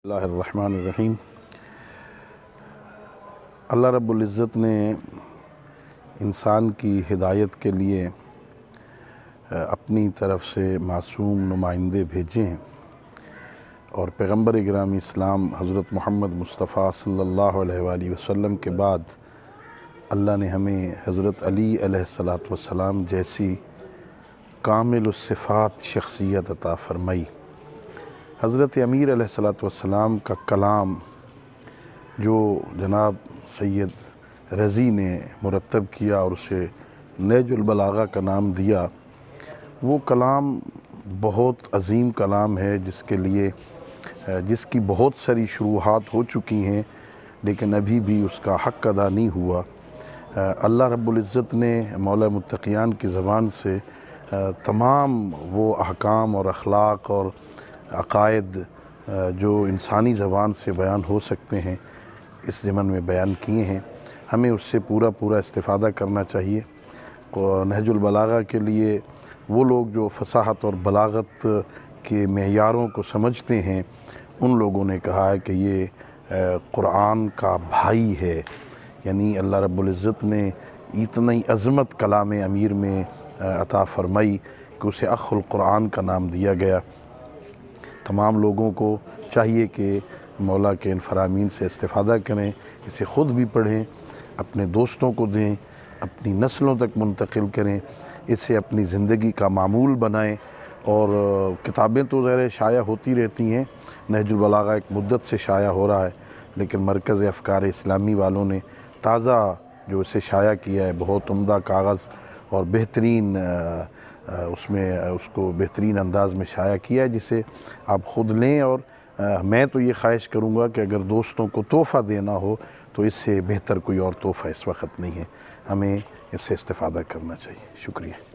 اللہ الرحمن الرحیم۔ اللہ رب العزت نے انسان کی ہدایت کے لیے اپنی طرف سے معصوم نمائندے بھیجے ہیں، اور پیغمبر گرامی اسلام حضرت محمد مصطفیٰ صلی اللہ علیہ وآلہ وسلم کے بعد اللہ نے ہمیں حضرت علی علیہ السلام جیسی کامل الصفات شخصیت عطا فرمائی۔ حضرت امیر علیہ السلام کا کلام جو جناب سید رضی نے مرتب کیا اور اسے نہج البلاغہ کا نام دیا، وہ کلام بہت عظیم کلام ہے جس کی بہت ساری شروحات ہو چکی ہیں، لیکن ابھی بھی اس کا حق ادا نہیں ہوا۔ اللہ رب العزت نے مولا متقیان کی زبان سے تمام وہ احکام اور اخلاق اور عقائد جو انسانی زبان سے بیان ہو سکتے ہیں اس ضمن میں بیان کیے ہیں۔ ہمیں اس سے پورا استفادہ کرنا چاہیے۔ نہج البلاغہ کے لیے وہ لوگ جو فصاحت اور بلاغت کے معیاروں کو سمجھتے ہیں، ان لوگوں نے کہا ہے کہ یہ قرآن کا بھائی ہے، یعنی اللہ رب العزت نے اتنی عظمت کلام امیر میں عطا فرمائی کہ اسے اخ القرآن کا نام دیا گیا۔ تمام لوگوں کو چاہیے کہ مولا کے ان فرامین سے استفادہ کریں، اسے خود بھی پڑھیں، اپنے دوستوں کو دیں، اپنی نسلوں تک منتقل کریں، اسے اپنی زندگی کا معمول بنائیں۔ اور کتابیں تو ظاہر شائع ہوتی رہتی ہیں، نہج البلاغہ ایک مدت سے شائع ہو رہا ہے، لیکن مرکز افکار اسلامی والوں نے تازہ جو اسے شائع کیا ہے، بہت عمدہ کاغذ اور بہترین اس کو بہترین انداز میں شائع کیا ہے، جسے آپ خود لیں۔ اور میں تو یہ خواہش کروں گا کہ اگر دوستوں کو تحفہ دینا ہو تو اس سے بہتر کوئی اور تحفہ اس وقت نہیں ہے، ہمیں اس سے استفادہ کرنا چاہیے۔ شکریہ۔